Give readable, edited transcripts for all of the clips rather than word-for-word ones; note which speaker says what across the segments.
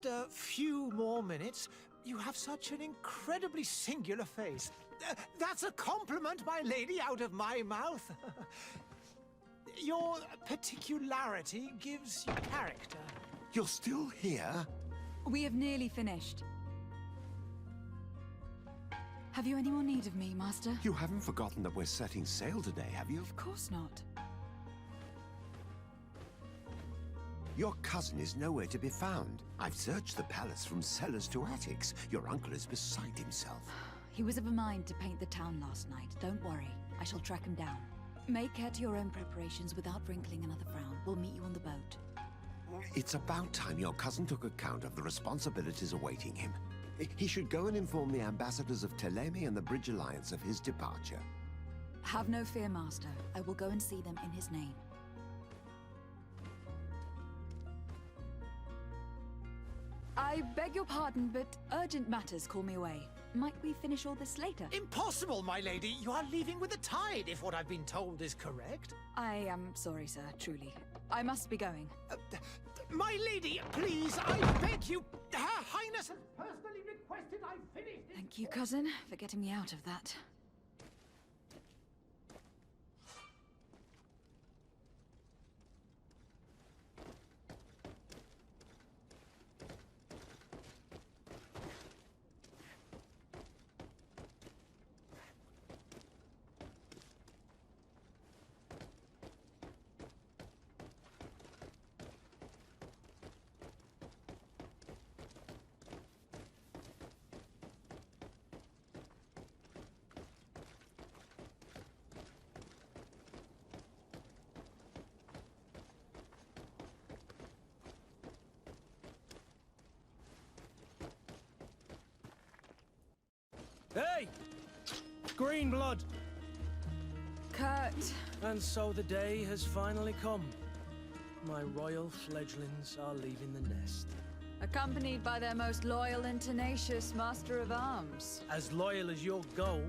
Speaker 1: A few more minutes. You have such an incredibly singular face. That's a compliment, my lady, out of my mouth. Your particularity gives you character.
Speaker 2: You're still here?
Speaker 3: We have nearly finished. Have you any more need of me, Master?
Speaker 2: You haven't forgotten that we're setting sail today, have you?
Speaker 3: Of course not.
Speaker 2: Your cousin is nowhere to be found. I've searched the palace from cellars to attics. Your uncle is beside himself.
Speaker 3: He was of a mind to paint the town last night. Don't worry. I shall track him down. Make care to your own preparations without wrinkling another frown. We'll meet you on the boat.
Speaker 2: It's about time your cousin took account of the responsibilities awaiting him. He should go and inform the ambassadors of Teleme and the Bridge Alliance of his departure.
Speaker 3: Have no fear, Master. I will go and see them in his name. I beg your pardon, but urgent matters call me away. Might we finish all this later?
Speaker 1: Impossible, my lady. You are leaving with the tide, if what I've been told is correct.
Speaker 3: I am sorry, sir, truly. I must be going.
Speaker 1: My lady, please, I beg you. Her Highness has personally requested I finish this.
Speaker 3: Thank you, cousin, for getting me out of that.
Speaker 4: Hey! Green blood!
Speaker 3: Kurt.
Speaker 4: And so the day has finally come. My royal fledglings are leaving the nest.
Speaker 3: Accompanied by their most loyal and tenacious Master of Arms.
Speaker 4: As loyal as your goal.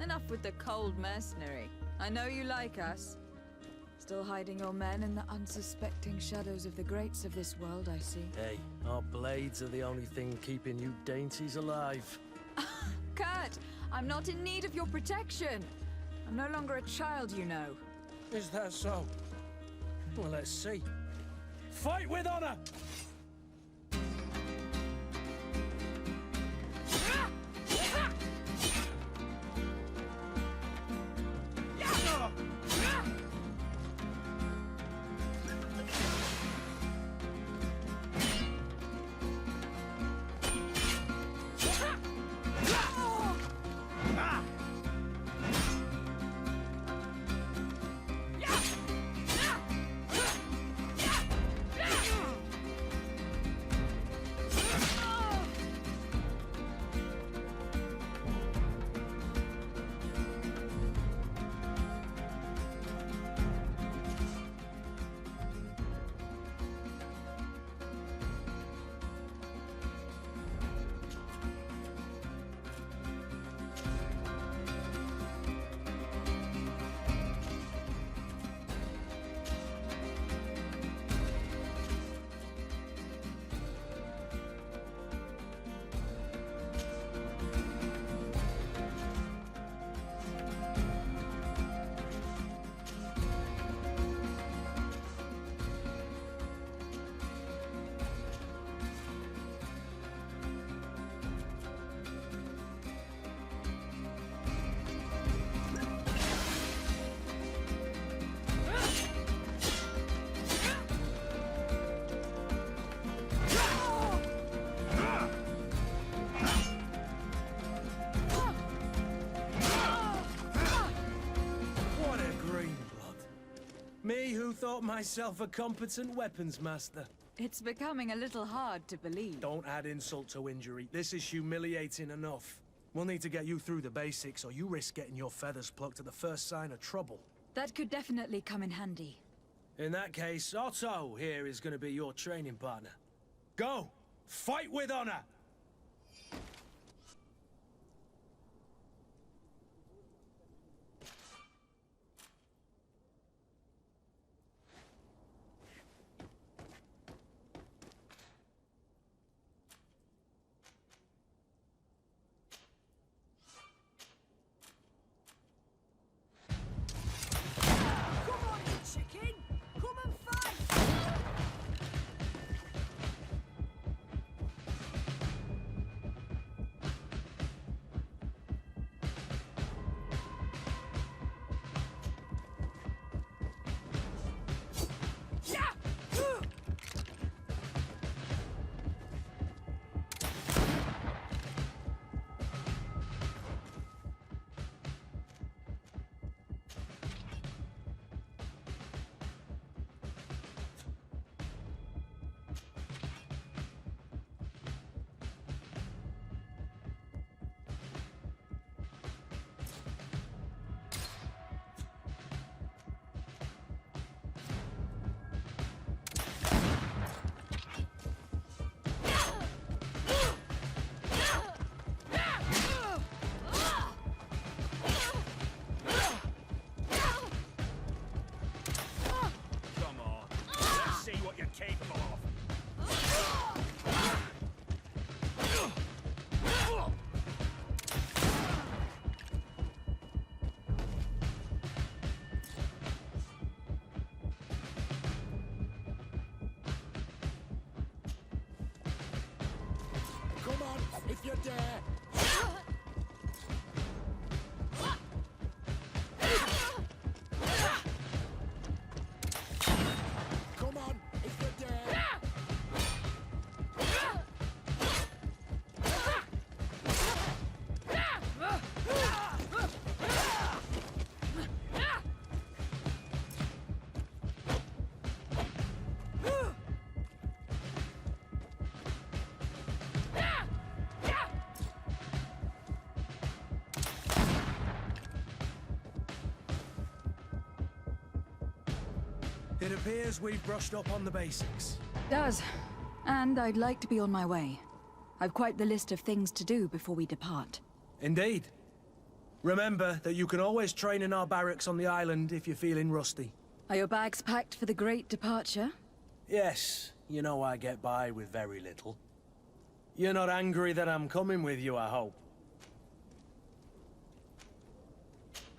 Speaker 3: Enough with the cold mercenary. I know you like us. Still hiding your men in the unsuspecting shadows of the greats of this world, I see.
Speaker 4: Hey, our blades are the only thing keeping you dainties alive.
Speaker 3: Kurt, I'm not in need of your protection. I'm no longer a child, you know.
Speaker 4: Is that so? Well, let's see. Fight with honor! Me who thought myself a competent weapons master.
Speaker 3: It's becoming a little hard to believe.
Speaker 4: Don't add insult to injury. This is humiliating enough. We'll need to get you through the basics, or you risk getting your feathers plucked at the first sign of trouble.
Speaker 3: That could definitely come in handy.
Speaker 4: In that case, Otto here is going to be your training partner. Go! Fight with honor!
Speaker 5: you dare! Come on, if you dare!
Speaker 4: It appears we've brushed up on the basics.
Speaker 3: Does. And I'd like to be on my way. I've quite the list of things to do before we depart.
Speaker 4: Indeed. Remember that you can always train in our barracks on the island if you're feeling rusty.
Speaker 3: Are your bags packed for the great departure?
Speaker 4: Yes, you know I get by with very little. You're not angry that I'm coming with you, I hope.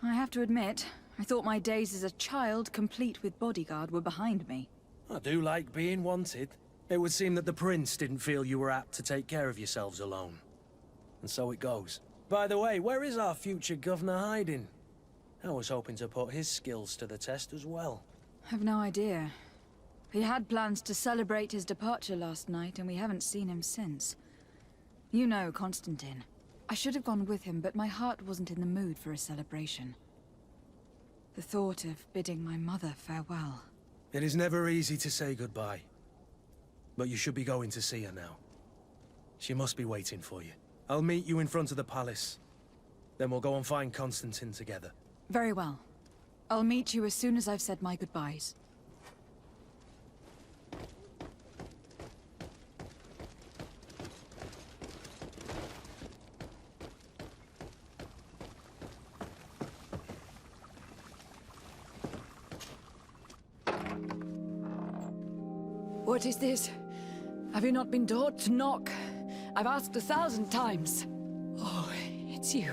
Speaker 3: I have to admit, I thought my days as a child, complete with bodyguard, were behind me.
Speaker 4: I do like being wanted. It would seem that the prince didn't feel you were apt to take care of yourselves alone. And so it goes. By the way, where is our future governor hiding? I was hoping to put his skills to the test as well.
Speaker 3: I've no idea. He had plans to celebrate his departure last night, and we haven't seen him since. You know Constantine. I should have gone with him, but my heart wasn't in the mood for a celebration. The thought of bidding my mother farewell.
Speaker 4: It is never easy to say goodbye. But you should be going to see her now. She must be waiting for you. I'll meet you in front of the palace. Then we'll go and find Constantine together.
Speaker 3: Very well. I'll meet you as soon as I've said my goodbyes.
Speaker 6: What is this? Have you not been taught to knock? I've asked 1,000 times. Oh, it's you,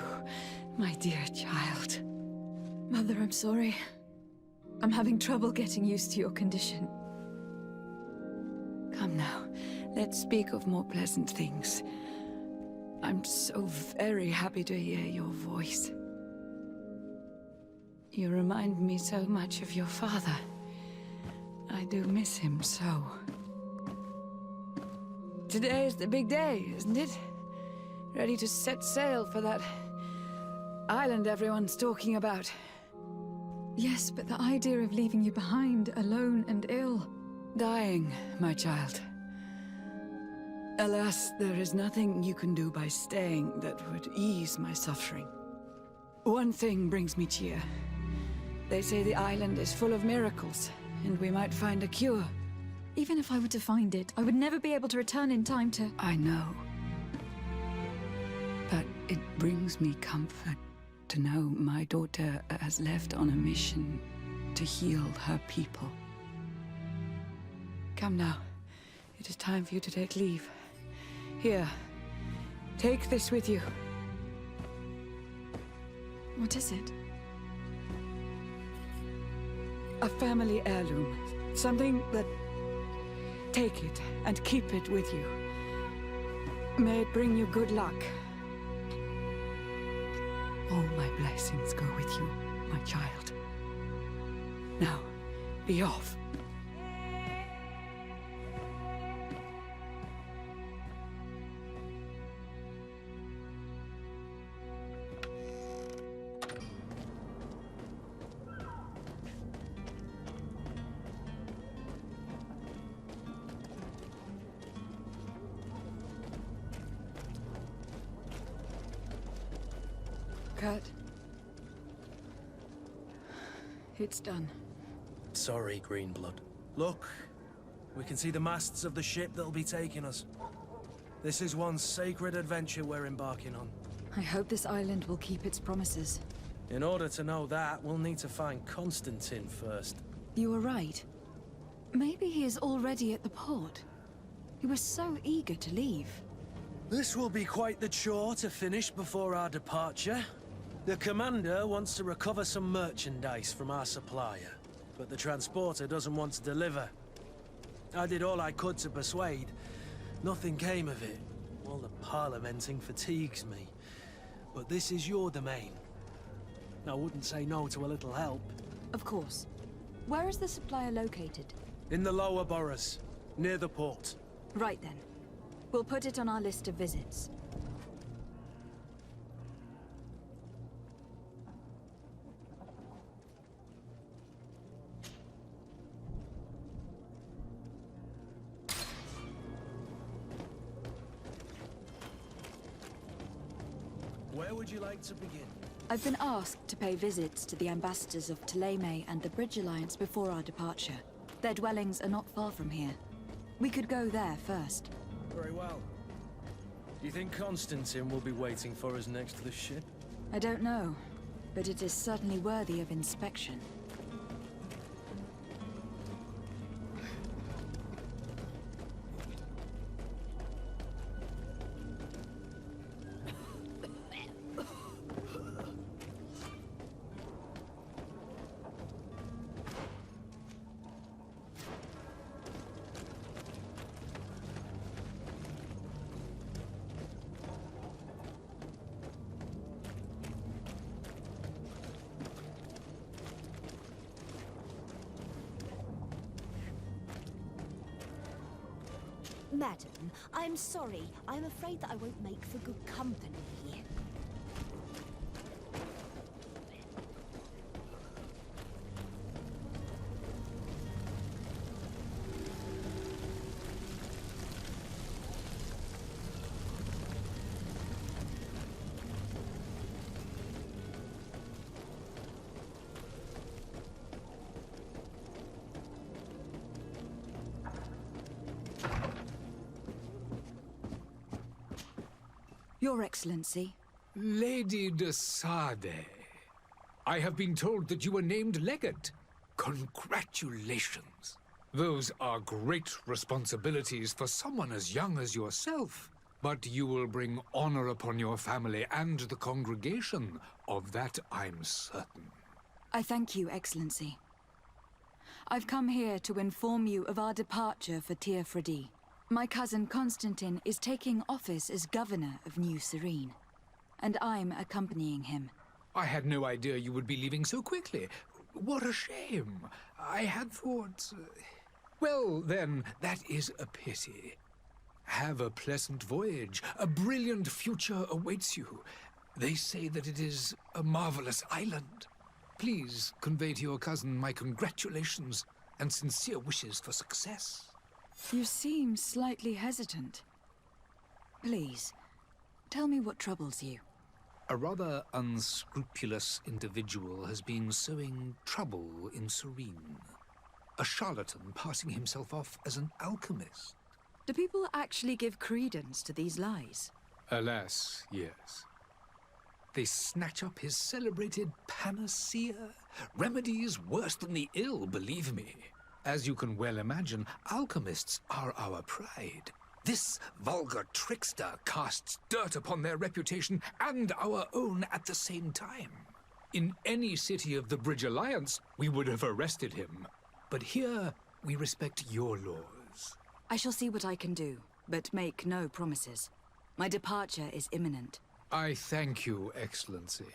Speaker 6: my dear child.
Speaker 3: Mother, I'm sorry. I'm having trouble getting used to your condition.
Speaker 6: Come now, let's speak of more pleasant things. I'm so very happy to hear your voice. You remind me so much of your father. I do miss him so. Today is the big day, isn't it? Ready to set sail for that island everyone's talking about.
Speaker 3: Yes, but the idea of leaving you behind, alone and ill...
Speaker 6: Dying, my child. Alas, there is nothing you can do by staying that would ease my suffering. One thing brings me cheer. They say the island is full of miracles, and we might find a cure.
Speaker 3: Even if I were to find it, I would never be able to return in time to...
Speaker 6: I know. But it brings me comfort to know my daughter has left on a mission to heal her people. Come now. It is time for you to take leave. Here, take this with you.
Speaker 3: What is it?
Speaker 6: A family heirloom. Something that... Take it and keep it with you. May it bring you good luck. All my blessings go with you, my child. Now, be off.
Speaker 3: Kurt. It's done.
Speaker 4: Sorry, Greenblood. Look, we can see the masts of the ship that'll be taking us. This is one sacred adventure we're embarking on.
Speaker 3: I hope this island will keep its promises.
Speaker 4: In order to know that, we'll need to find Constantine first.
Speaker 3: You were right. Maybe he is already at the port. He was so eager to leave.
Speaker 4: This will be quite the chore to finish before our departure. The commander wants to recover some merchandise from our supplier, but the transporter doesn't want to deliver. I did all I could to persuade. Nothing came of it. All the parliamenting fatigues me. But this is your domain. I wouldn't say no to a little help.
Speaker 3: Of course. Where is the supplier located?
Speaker 4: In the lower boroughs, near the port.
Speaker 3: Right then. We'll put it on our list of visits.
Speaker 4: Where would you like to begin?
Speaker 3: I've been asked to pay visits to the ambassadors of Thélème and the Bridge Alliance before our departure. Their dwellings are not far from here. We could go there first.
Speaker 4: Very well. Do you think Constantine will be waiting for us next to the ship?
Speaker 3: I don't know, but it is certainly worthy of inspection.
Speaker 7: Madam, I'm sorry. I'm afraid that I won't make for good company.
Speaker 3: Your Excellency.
Speaker 8: Lady de Sade, I have been told that you were named legate. Congratulations. Those are great responsibilities for someone as young as yourself. But you will bring honor upon your family and the congregation. Of that I'm certain.
Speaker 3: I thank you, Excellency. I've come here to inform you of our departure for Iffrit. My cousin Constantine is taking office as governor of New Serene, and I'm accompanying him.
Speaker 8: I had no idea you would be leaving so quickly. What a shame. I had thought... Well, then, that is a pity. Have a pleasant voyage. A brilliant future awaits you. They say that it is a marvelous island. Please convey to your cousin my congratulations and sincere wishes for success.
Speaker 3: You seem slightly hesitant. Please, tell me what troubles you.
Speaker 8: A rather unscrupulous individual has been sowing trouble in Serene. A charlatan passing himself off as an alchemist.
Speaker 3: Do people actually give credence to these lies?
Speaker 8: Alas, yes. They snatch up his celebrated panacea. Remedies worse than the ill, believe me. As you can well imagine, alchemists are our pride. This vulgar trickster casts dirt upon their reputation and our own at the same time. In any city of the Bridge Alliance, we would have arrested him. But here, we respect your laws.
Speaker 3: I shall see what I can do, but make no promises. My departure is imminent.
Speaker 8: I thank you, Excellency.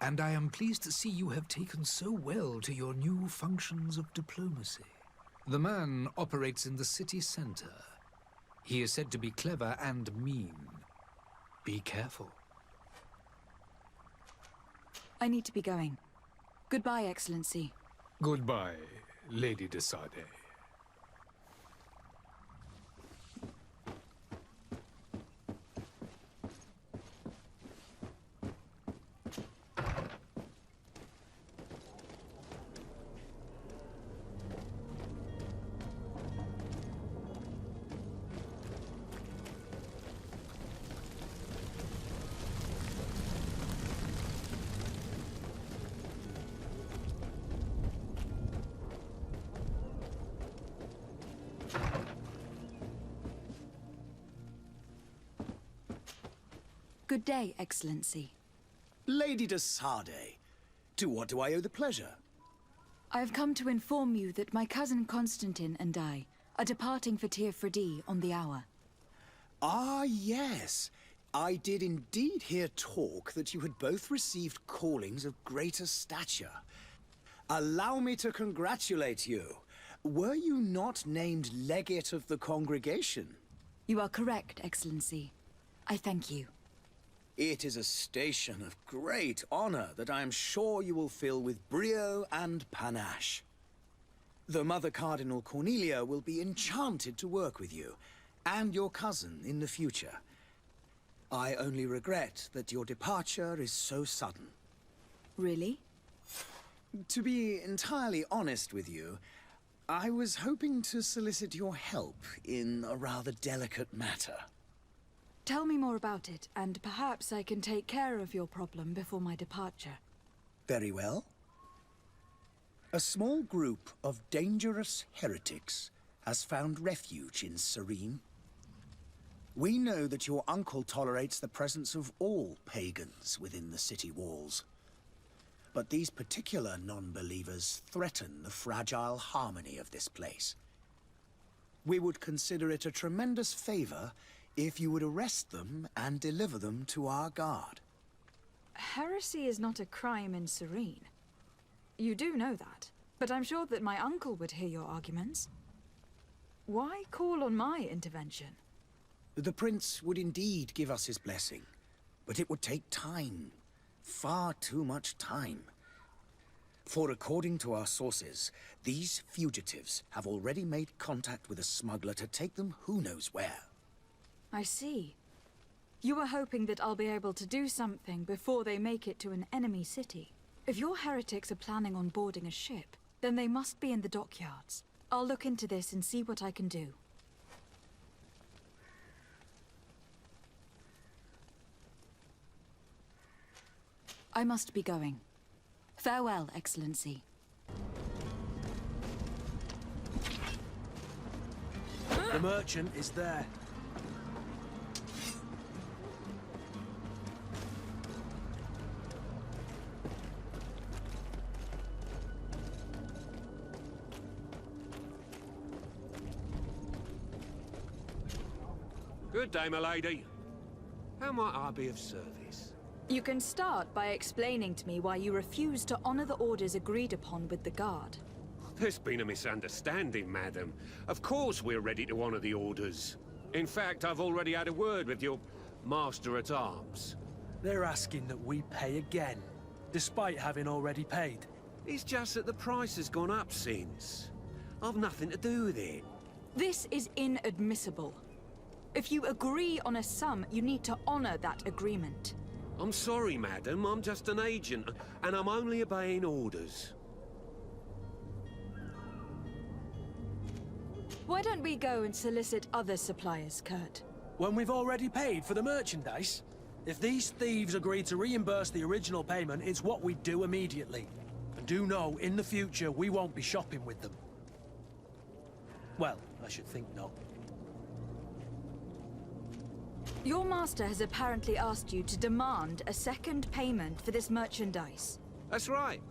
Speaker 8: And I am pleased to see you have taken so well to your new functions of diplomacy. The man operates in the city center. He is said to be clever and mean. Be careful.
Speaker 3: I need to be going. Goodbye, Excellency.
Speaker 8: Goodbye, Lady de Sade.
Speaker 3: Good day, Excellency.
Speaker 5: Lady de Sade, to what do I owe the pleasure?
Speaker 3: I have come to inform you that my cousin Constantine and I are departing for Iffrit on the hour.
Speaker 5: Ah, yes. I did indeed hear talk that you had both received callings of greater stature. Allow me to congratulate you. Were you not named legate of the congregation?
Speaker 3: You are correct, Excellency. I thank you.
Speaker 5: It is a station of great honor that I am sure you will fill with brio and panache. The Mother Cardinal Cornelia will be enchanted to work with you, and your cousin in the future. I only regret that your departure is so sudden.
Speaker 3: Really?
Speaker 5: To be entirely honest with you, I was hoping to solicit your help in a rather delicate matter.
Speaker 3: Tell me more about it, and perhaps I can take care of your problem before my departure.
Speaker 5: Very well. A small group of dangerous heretics has found refuge in SerialPillock. We know that your uncle tolerates the presence of all pagans within the city walls. But these particular non-believers threaten the fragile harmony of this place. We would consider it a tremendous favor if you would arrest them and deliver them to our guard.
Speaker 3: Heresy is not a crime in Serene. You do know that, but I'm sure that my uncle would hear your arguments. Why call on my intervention?
Speaker 5: The prince would indeed give us his blessing, but it would take time. Far too much time. For according to our sources, these fugitives have already made contact with a smuggler to take them who knows where.
Speaker 3: I see. You were hoping that I'll be able to do something before they make it to an enemy city. If your heretics are planning on boarding a ship, then they must be in the dockyards. I'll look into this and see what I can do. I must be going. Farewell, Excellency.
Speaker 4: The merchant is there.
Speaker 9: Good day, my lady. How might I be of service?
Speaker 3: You can start by explaining to me why you refuse to honor the orders agreed upon with the guard.
Speaker 9: There's been a misunderstanding, madam. Of course we're ready to honor the orders. In fact, I've already had a word with your master-at-arms.
Speaker 4: They're asking that we pay again, despite having already paid.
Speaker 9: It's just that the price has gone up since. I've nothing to do with it.
Speaker 3: This is inadmissible. If you agree on a sum, you need to honor that agreement.
Speaker 9: I'm sorry, madam. I'm just an agent, and I'm only obeying orders.
Speaker 3: Why don't we go and solicit other suppliers, Kurt?
Speaker 4: When we've already paid for the merchandise? If these thieves agree to reimburse the original payment, it's what we do immediately. And do know, in the future, we won't be shopping with them. Well, I should think not.
Speaker 3: Your master has apparently asked you to demand a second payment for this merchandise.
Speaker 9: That's right.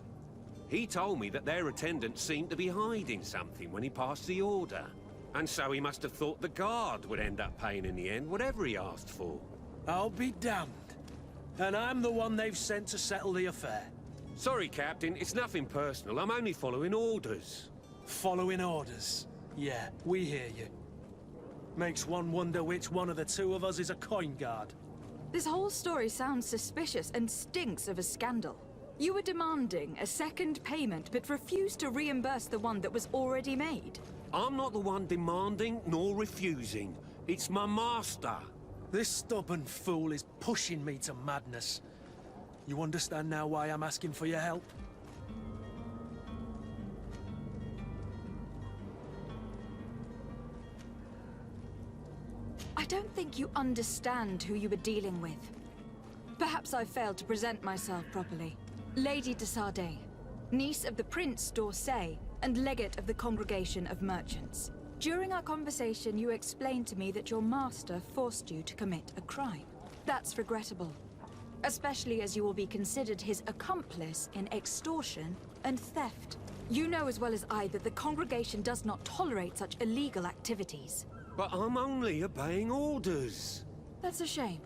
Speaker 9: He told me that their attendant seemed to be hiding something when he passed the order. And so he must have thought the guard would end up paying in the end, whatever he asked for.
Speaker 4: I'll be damned. And I'm the one they've sent to settle the affair.
Speaker 9: Sorry, Captain. It's nothing personal. I'm only following orders.
Speaker 4: Following orders? Yeah, we hear you. Makes one wonder which one of the two of us is a coin guard.
Speaker 3: This whole story sounds suspicious and stinks of a scandal. You were demanding a second payment, but refused to reimburse the one that was already made.
Speaker 9: I'm not the one demanding nor refusing. It's my master.
Speaker 4: This stubborn fool is pushing me to madness. You understand now why I'm asking for your help?
Speaker 3: I don't think you understand who you were dealing with. Perhaps I failed to present myself properly. Lady de Sardet, niece of the Prince d'Orsay and legate of the Congregation of Merchants. During our conversation, you explained to me that your master forced you to commit a crime. That's regrettable, especially as you will be considered his accomplice in extortion and theft. You know as well as I that the Congregation does not tolerate such illegal activities.
Speaker 9: But I'm only obeying orders.
Speaker 3: That's a shame.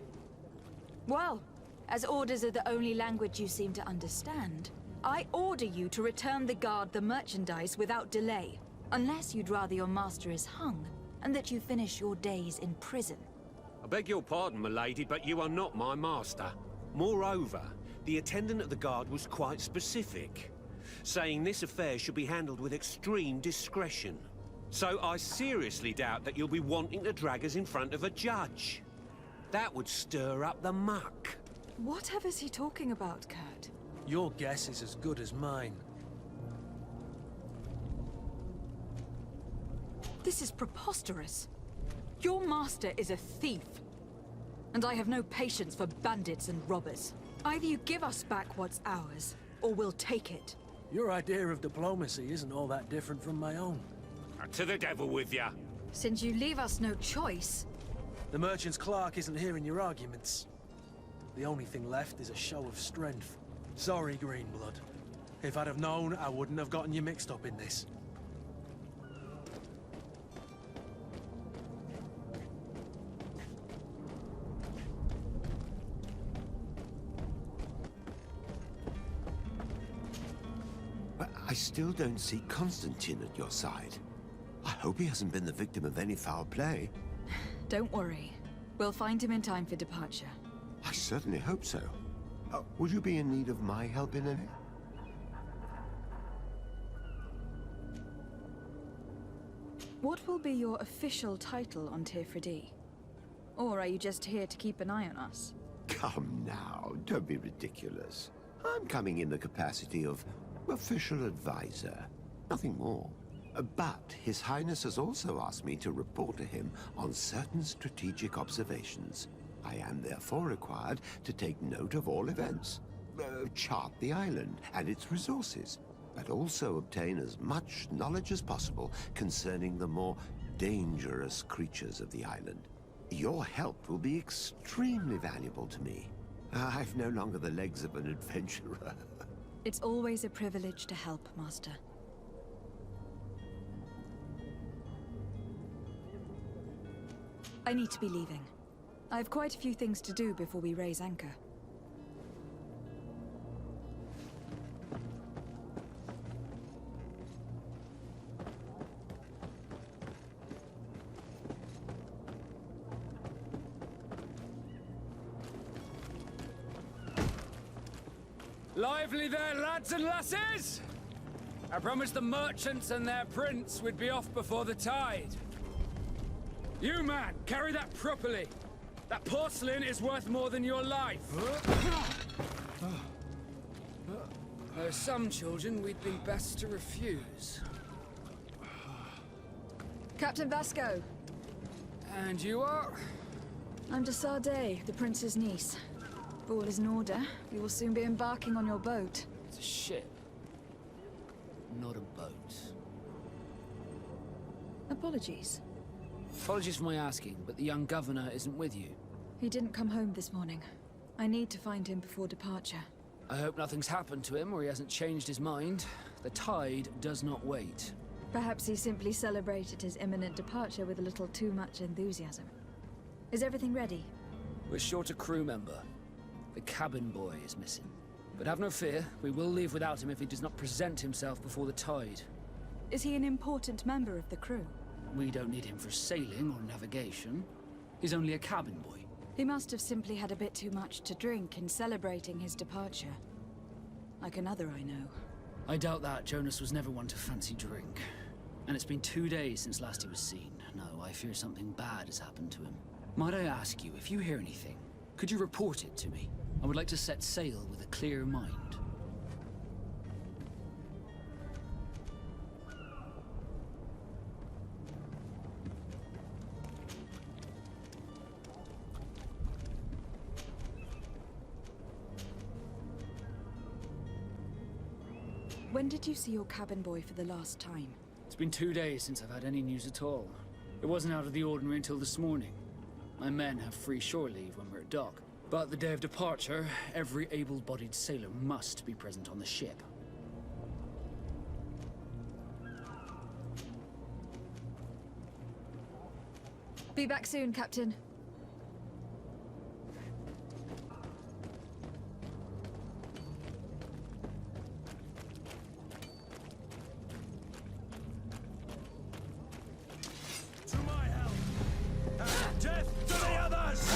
Speaker 3: Well, as orders are the only language you seem to understand, I order you to return the guard the merchandise without delay. Unless you'd rather your master is hung, and that you finish your days in prison.
Speaker 9: I beg your pardon, milady, but you are not my master. Moreover, the attendant of the guard was quite specific, saying this affair should be handled with extreme discretion. So I seriously doubt that you'll be wanting to drag us in front of a judge. That would stir up the muck.
Speaker 3: Whatever is he talking about, Kurt?
Speaker 4: Your guess is as good as mine.
Speaker 3: This is preposterous. Your master is a thief. And I have no patience for bandits and robbers. Either you give us back what's ours, or we'll take it.
Speaker 4: Your idea of diplomacy isn't all that different from my own.
Speaker 9: To the devil with ya.
Speaker 3: Since you leave us no choice...
Speaker 4: The merchant's clerk isn't hearing your arguments. The only thing left is a show of strength. Sorry, Greenblood. If I'd have known, I wouldn't have gotten you mixed up in this.
Speaker 2: But I still don't see Constantine at your side. I hope he hasn't been the victim of any foul play.
Speaker 3: Don't worry. We'll find him in time for departure.
Speaker 2: I certainly hope so. Would you be in need of my help in any?
Speaker 3: What will be your official title on Tifridi? Or are you just here to keep an eye on us?
Speaker 2: Come now, don't be ridiculous. I'm coming in the capacity of official advisor, nothing more. But His Highness has also asked me to report to him on certain strategic observations. I am therefore required to take note of all events, chart the island and its resources, but also obtain as much knowledge as possible concerning the more dangerous creatures of the island. Your help will be extremely valuable to me. I've no longer the legs of an adventurer.
Speaker 3: It's always a privilege to help, Master. I need to be leaving. I have quite a few things to do before we raise anchor.
Speaker 10: Lively there, lads and lasses! I promised the merchants and their prince we'd be off before the tide. You, man, carry that properly. That porcelain is worth more than your life. There are some children we'd be best to refuse.
Speaker 3: Captain Vasco.
Speaker 10: And you are?
Speaker 3: I'm de Sade, the prince's niece. If all is in order, we will soon be embarking on your boat.
Speaker 10: It's a ship, not a boat.
Speaker 3: Apologies.
Speaker 10: Apologies for my asking, but the young governor isn't with you.
Speaker 3: He didn't come home this morning. I need to find him before departure.
Speaker 10: I hope nothing's happened to him or he hasn't changed his mind. The tide does not wait.
Speaker 3: Perhaps he simply celebrated his imminent departure with a little too much enthusiasm. Is everything ready?
Speaker 10: We're short a crew member. The cabin boy is missing. But have no fear, we will leave without him if he does not present himself before the tide.
Speaker 3: Is he an important member of the crew?
Speaker 10: We don't need him for sailing or navigation. He's only a cabin boy.
Speaker 3: He must have simply had a bit too much to drink in celebrating his departure. Like another I know.
Speaker 10: I doubt that. Jonas was never one to fancy drink. And it's been 2 days since last he was seen. No, I fear something bad has happened to him. Might I ask you, if you hear anything, could you report it to me? I would like to set sail with a clear mind.
Speaker 3: When did you see your cabin boy for the last time?
Speaker 10: It's been 2 days since I've had any news at all. It wasn't out of the ordinary until this morning. My men have free shore leave when we're at dock. But the day of departure, every able-bodied sailor must be present on the ship.
Speaker 3: Be back soon, Captain.
Speaker 4: To my help! And death to the others!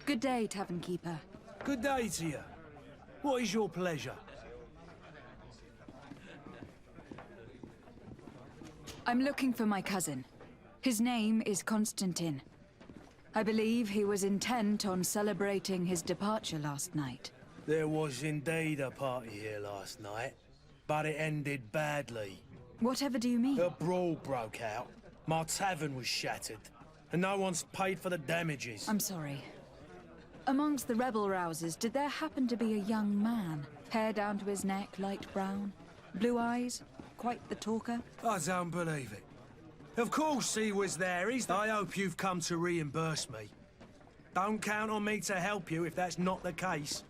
Speaker 3: Good day, Tavern Keeper.
Speaker 4: Good day to you. What is your pleasure?
Speaker 3: I'm looking for my cousin. His name is Constantine. I believe he was intent on celebrating his departure last night.
Speaker 4: There was indeed a party here last night, but it ended badly.
Speaker 3: Whatever do you mean?
Speaker 4: A brawl broke out. My tavern was shattered, and no one's paid for the damages.
Speaker 3: I'm sorry. Amongst the rebel rousers, did there happen to be a young man? Hair down to his neck, light brown, blue eyes, quite the talker?
Speaker 4: I don't believe it. Of course he was there. I hope you've come to reimburse me. Don't count on me to help you if that's not the case.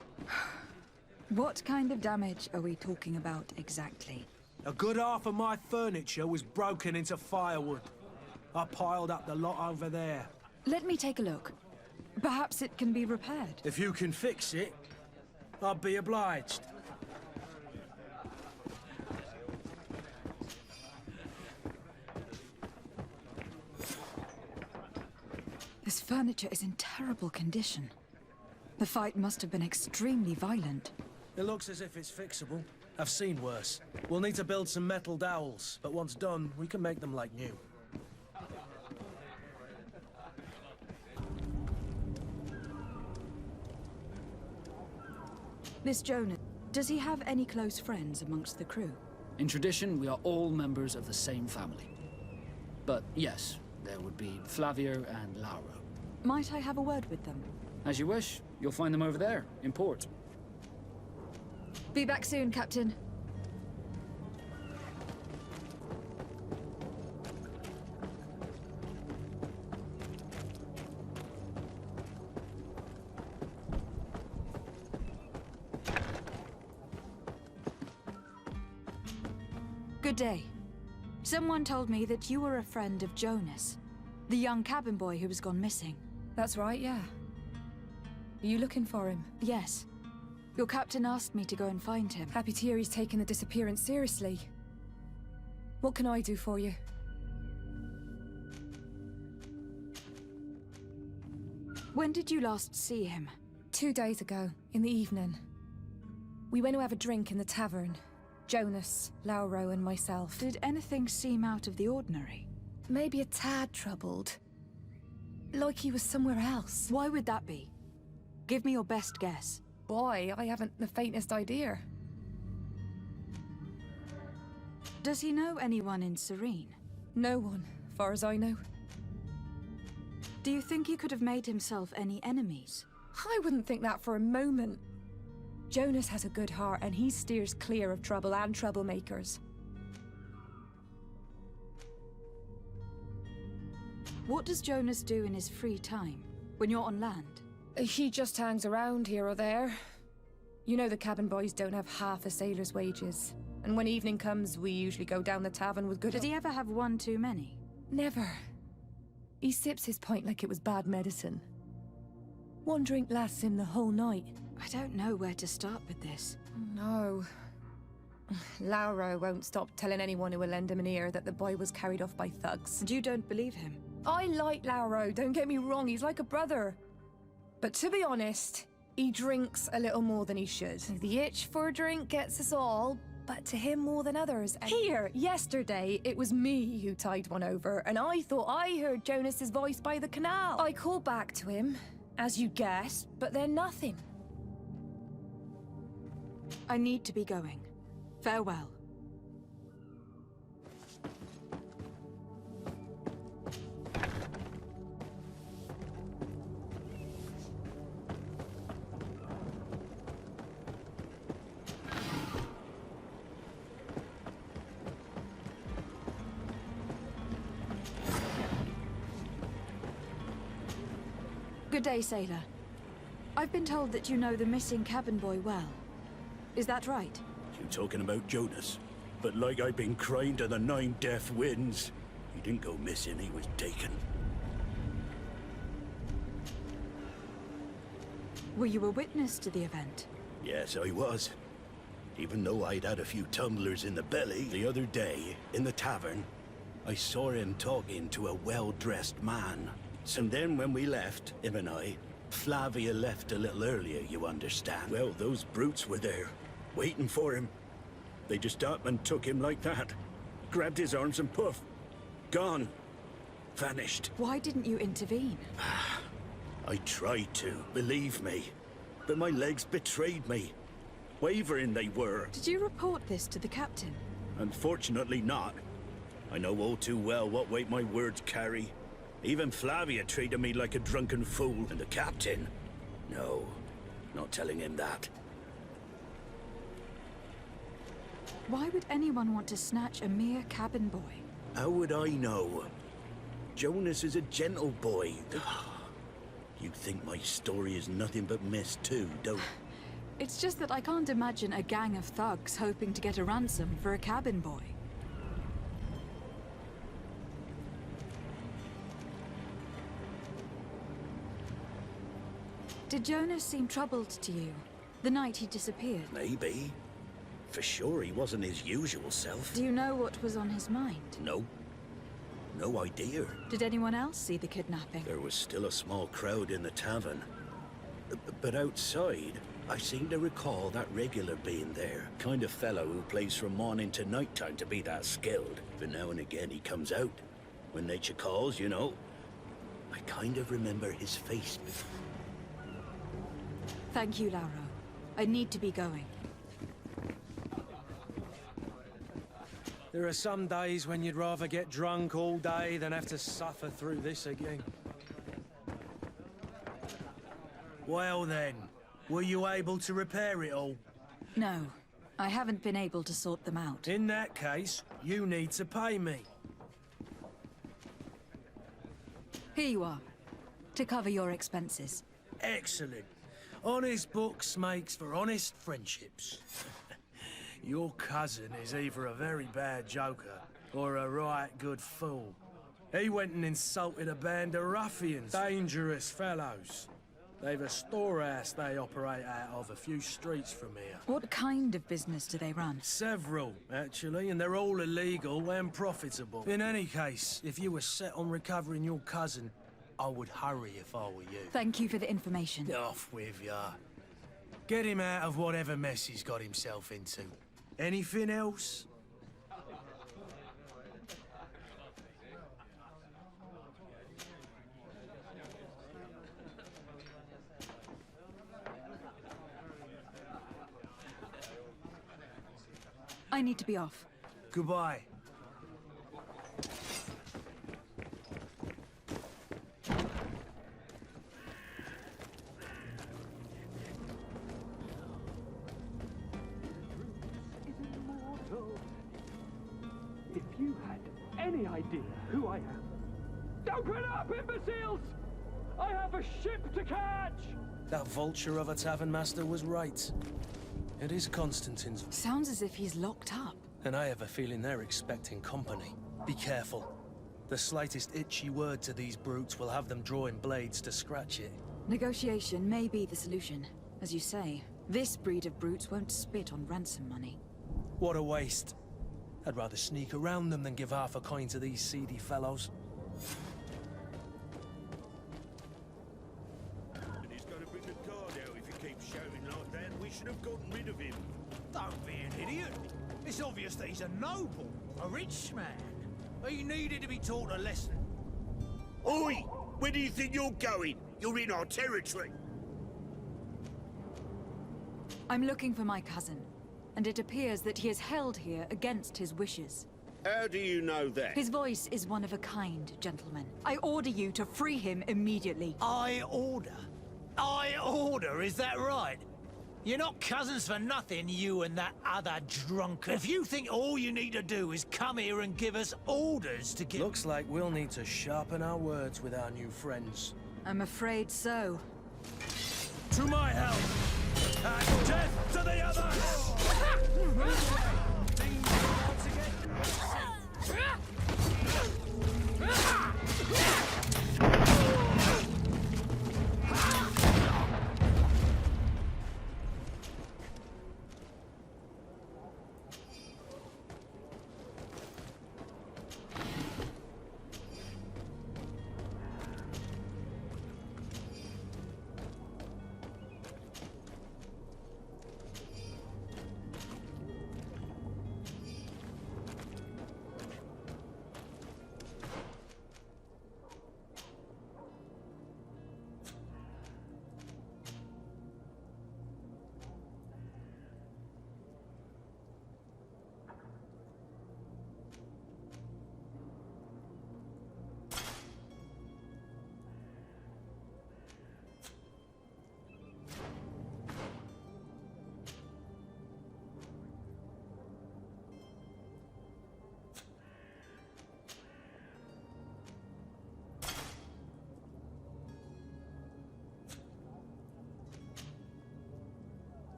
Speaker 3: What kind of damage are we talking about exactly?
Speaker 4: A good half of my furniture was broken into firewood. I piled up the lot over there.
Speaker 3: Let me take a look. Perhaps it can be repaired.
Speaker 4: If you can fix it, I'd be obliged.
Speaker 3: This furniture is in terrible condition. The fight must have been extremely violent.
Speaker 4: It looks as if it's fixable. I've seen worse. We'll need to build some metal dowels, but once done, we can make them like new.
Speaker 3: This Jonas, does he have any close friends amongst the crew?
Speaker 11: In tradition, we are all members of the same family. But yes, there would be Flavio and Lauro.
Speaker 3: Might I have a word with them?
Speaker 11: As you wish. You'll find them over there, in port.
Speaker 3: Be back soon, Captain. Good day. Someone told me that you were a friend of Jonas, the young cabin boy who was gone missing.
Speaker 12: That's right, yeah. Are you looking for him?
Speaker 3: Yes. Your captain asked me to go and find him.
Speaker 12: Happy to hear he's taken the disappearance seriously. What can I do for you?
Speaker 3: When did you last see him?
Speaker 12: 2 days ago, in the evening. We went to have a drink in the tavern. Jonas, Lauro, and myself.
Speaker 3: Did anything seem out of the ordinary?
Speaker 12: Maybe a tad troubled. Like he was somewhere else.
Speaker 3: Why would that be? Give me your best guess.
Speaker 12: Boy, I haven't the faintest idea.
Speaker 3: Does he know anyone in Serene?
Speaker 12: No one, far as I know.
Speaker 3: Do you think he could have made himself any enemies?
Speaker 12: I wouldn't think that for a moment. Jonas has a good heart and he steers clear of trouble and troublemakers.
Speaker 3: What does Jonas do in his free time, when you're on land?
Speaker 12: He just hangs around here or there. You know the cabin boys don't have half a sailor's wages. And when evening comes, we usually go down the tavern with good...
Speaker 3: Did he ever have one too many?
Speaker 12: Never. He sips his pint like it was bad medicine. One drink lasts him the whole night.
Speaker 3: I don't know where to start with this.
Speaker 12: No. Lauro won't stop telling anyone who will lend him an ear that the boy was carried off by thugs.
Speaker 3: And you don't believe him?
Speaker 12: I like Lauro, don't get me wrong, he's like a brother. But to be honest, he drinks a little more than he should. The itch for a drink gets us all, but to him more than others. And here, yesterday, it was me who tied one over, and I thought I heard Jonas's voice by the canal. I called back to him, as you guessed, but then nothing.
Speaker 3: I need to be going. Farewell. Good day, sailor. I've been told that you know the missing cabin boy well. Is that right?
Speaker 13: You talking about Jonas? But like I've been crying to the 9 deaf winds. He didn't go missing, he was taken.
Speaker 3: Were you a witness to the event?
Speaker 13: Yes, I was. Even though I'd had a few tumblers in the belly, the other day, in the tavern, I saw him talking to a well-dressed man. So then when we left, him and I, Flavia left a little earlier, you understand. Well, those brutes were there, waiting for him. They just up and took him like that. Grabbed his arms and poof. Gone. Vanished.
Speaker 3: Why didn't you intervene?
Speaker 13: I tried to, believe me. But my legs betrayed me. Wavering they were.
Speaker 3: Did you report this to the captain?
Speaker 13: Unfortunately not. I know all too well what weight my words carry. Even Flavia treated me like a drunken fool. And the captain? No, not telling him that.
Speaker 3: Why would anyone want to snatch a mere cabin boy?
Speaker 13: How would I know? Jonas is a gentle boy. You think my story is nothing but mist too, don't?
Speaker 3: It's just that I can't imagine a gang of thugs hoping to get a ransom for a cabin boy. Did Jonas seem troubled to you, the night he disappeared?
Speaker 13: Maybe. For sure he wasn't his usual self.
Speaker 3: Do you know what was on his mind?
Speaker 13: No. No idea.
Speaker 3: Did anyone else see the kidnapping?
Speaker 13: There was still a small crowd in the tavern. But outside, I seem to recall that regular being there. Kind of fellow who plays from morning to night time to be that skilled. But now and again he comes out. When nature calls, you know. I kind of remember his face.
Speaker 3: Thank you, Lauro. I need to be going.
Speaker 4: There are some days when you'd rather get drunk all day than have to suffer through this again. Well then, were you able to repair it all?
Speaker 3: No, I haven't been able to sort them out.
Speaker 4: In that case, you need to pay me.
Speaker 3: Here you are, to cover your expenses.
Speaker 4: Excellent. Honest books makes for honest friendships. Your cousin is either a very bad joker or a right good fool. He went and insulted a band of ruffians, dangerous fellows. They've a storehouse they operate out of a few streets from here.
Speaker 3: What kind of business do they run?
Speaker 4: Several, actually, and they're all illegal and profitable. In any case, if you were set on recovering your cousin, I would hurry if I were you.
Speaker 3: Thank you for the information.
Speaker 4: Off with ya. Get him out of whatever mess he's got himself into. Anything else?
Speaker 3: I need to be off.
Speaker 4: Goodbye.
Speaker 14: If you had any idea who I am,
Speaker 10: Open up, imbeciles! I have a ship to catch!
Speaker 4: That vulture of a tavern master was right. It is Constantine's.
Speaker 3: Sounds as if he's locked up.
Speaker 4: And I have a feeling they're expecting company. Be careful. The slightest itchy word to these brutes will have them drawing blades to scratch it.
Speaker 3: Negotiation may be the solution. As you say, this breed of brutes won't spit on ransom money.
Speaker 4: What a waste. I'd rather sneak around them than give half a coin to these seedy fellows.
Speaker 13: And he's got to bring the guard out if he keeps shouting like that. We should have gotten rid of him.
Speaker 1: Don't be an idiot. It's obvious that he's a noble, a rich man. He needed to be taught a lesson.
Speaker 13: Oi! Where do you think you're going? You're in our territory.
Speaker 3: I'm looking for my cousin, and it appears that he is held here against his wishes.
Speaker 13: How do you know that?
Speaker 3: His voice is one of a kind, gentlemen. I order you to free him immediately.
Speaker 1: I order? Is that right? You're not cousins for nothing, you and that other drunkard. If you think all you need to do is come here and give us orders to get...
Speaker 4: Looks like we'll need to sharpen our words with our new friends.
Speaker 3: I'm afraid so.
Speaker 4: To my help! And death to the others!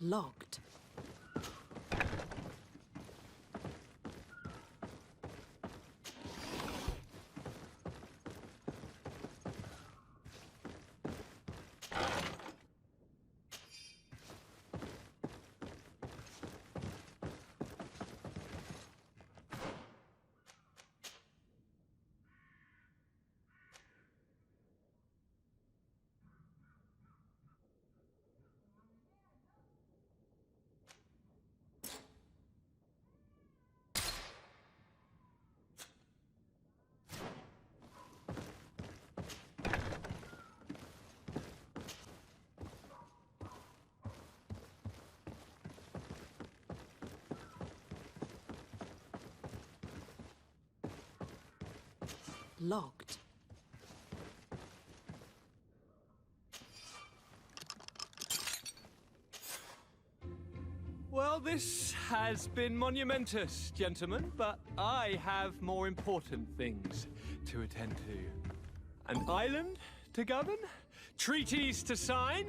Speaker 6: Locked. Locked.
Speaker 14: Well, this has been monumentous, gentlemen, but I have more important things to attend to. An island to govern, treaties to sign,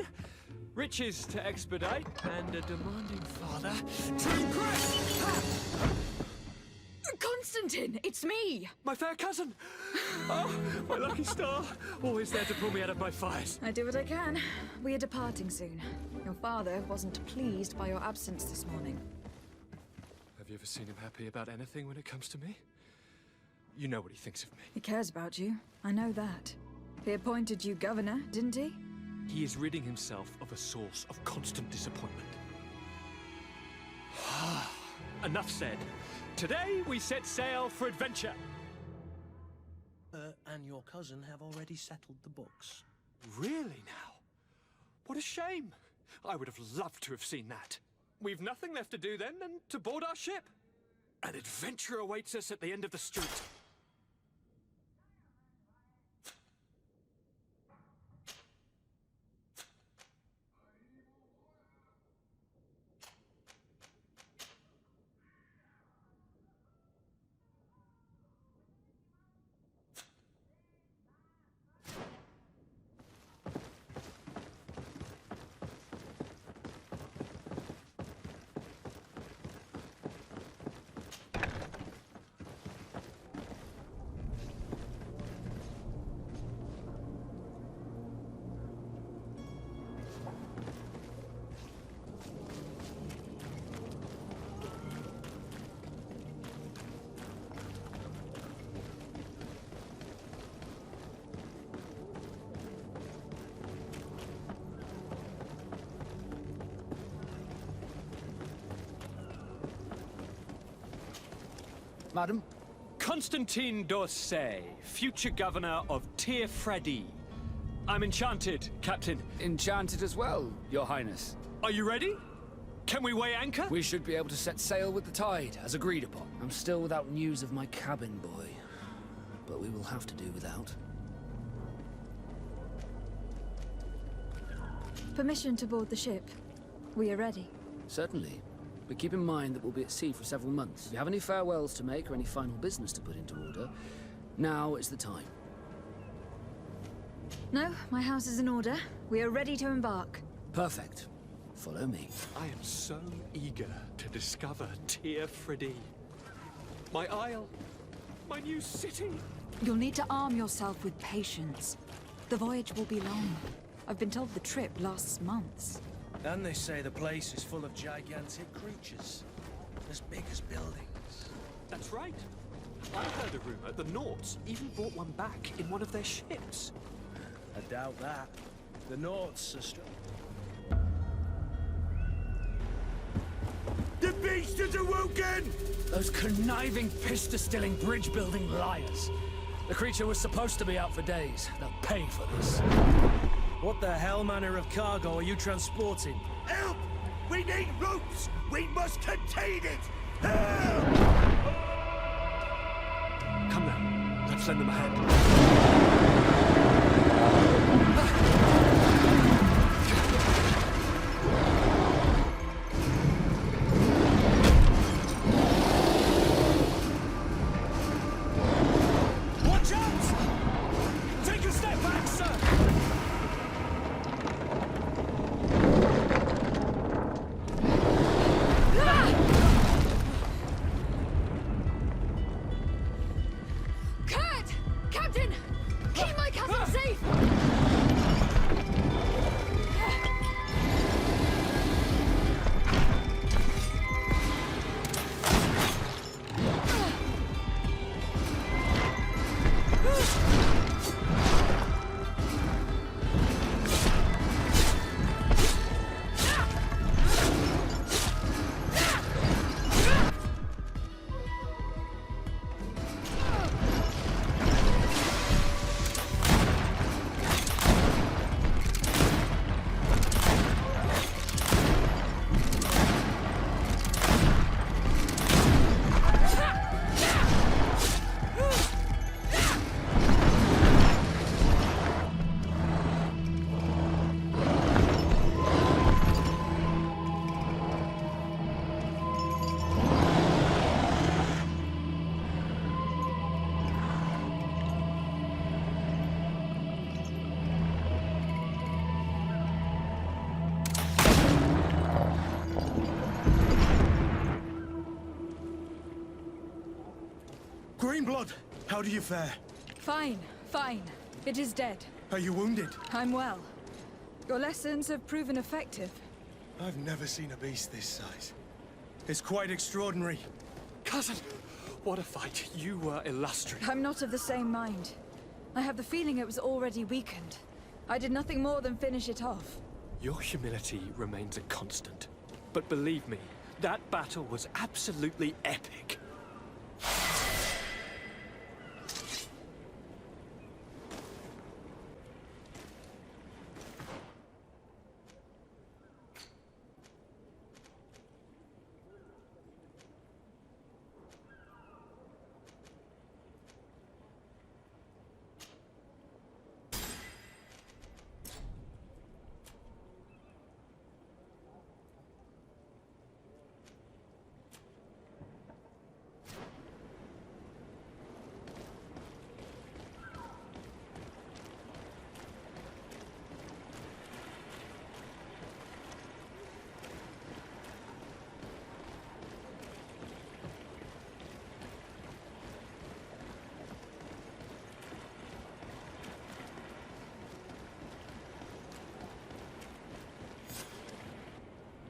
Speaker 14: riches to expedite, and a demanding father to impress.
Speaker 3: Constantine, it's me!
Speaker 14: My fair cousin! Oh, my lucky star. Always there to pull me out of my fires.
Speaker 3: I do what I can. We are departing soon. Your father wasn't pleased by your absence this morning.
Speaker 14: Have you ever seen him happy about anything when it comes to me? You know what he thinks of me.
Speaker 3: He cares about you. I know that. He appointed you governor, didn't he?
Speaker 14: He is ridding himself of a source of constant disappointment. Enough said. Today we set sail for adventure.
Speaker 4: And your cousin have already settled the books.
Speaker 14: Really now? What a shame. I would have loved to have seen that. We've nothing left to do then than to board our ship. An adventure awaits us at the end of the street.
Speaker 11: Madam?
Speaker 14: Constantine d'Orsay, future governor of Tir Freddy. I'm enchanted, Captain.
Speaker 11: Enchanted as well, Your Highness.
Speaker 14: Are you ready? Can we weigh anchor?
Speaker 11: We should be able to set sail with the tide, as agreed upon. I'm still without news of my cabin boy, but we will have to do without.
Speaker 3: Permission to board the ship. We are ready.
Speaker 11: Certainly. But keep in mind that we'll be at sea for several months. If you have any farewells to make or any final business to put into order, now is the time.
Speaker 3: No, my house is in order. We are ready to embark.
Speaker 11: Perfect. Follow me.
Speaker 14: I am so eager to discover Tir Freddy. My isle, my new city.
Speaker 3: You'll need to arm yourself with patience. The voyage will be long. I've been told the trip lasts months.
Speaker 4: And they say the place is full of gigantic creatures, as big as buildings.
Speaker 14: That's right. I heard a rumor the Nauts even brought one back in one of their ships.
Speaker 4: I doubt that. The Nauts are strong.
Speaker 13: The beast is awoken!
Speaker 11: Those conniving, pista-stilling, bridge-building liars. The creature was supposed to be out for days. They'll pay for this.
Speaker 4: What the hell manner of cargo are you transporting?
Speaker 13: Help! We need ropes! We must contain it! Help!
Speaker 14: Come now, let's lend them a hand. Watch out! Take a step back, sir!
Speaker 3: Kurt! Captain!
Speaker 5: Greenblood, how do you fare?
Speaker 3: Fine, fine. It is dead.
Speaker 5: Are you wounded?
Speaker 3: I'm well. Your lessons have proven effective.
Speaker 5: I've never seen a beast this size. It's quite extraordinary.
Speaker 14: Cousin, what a fight. You were illustrious.
Speaker 3: I'm not of the same mind. I have the feeling it was already weakened. I did nothing more than finish it off.
Speaker 14: Your humility remains a constant. But believe me, that battle was absolutely epic.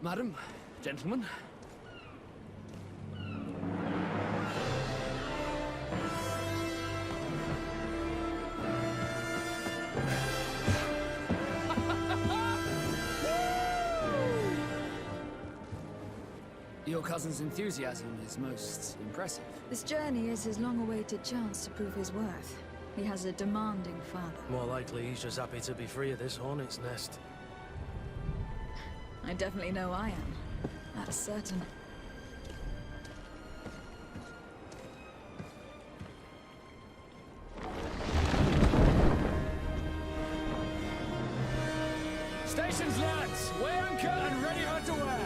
Speaker 11: Madam, gentlemen. Your cousin's enthusiasm is most impressive.
Speaker 3: This journey is his long-awaited chance to prove his worth. He has a demanding father.
Speaker 4: More likely he's just happy to be free of this hornet's nest.
Speaker 3: I definitely know I am. That's certain.
Speaker 10: Stations, lads! Weigh anchor and ready her to wear.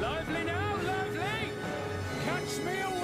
Speaker 10: Lively now, lively! Catch me away!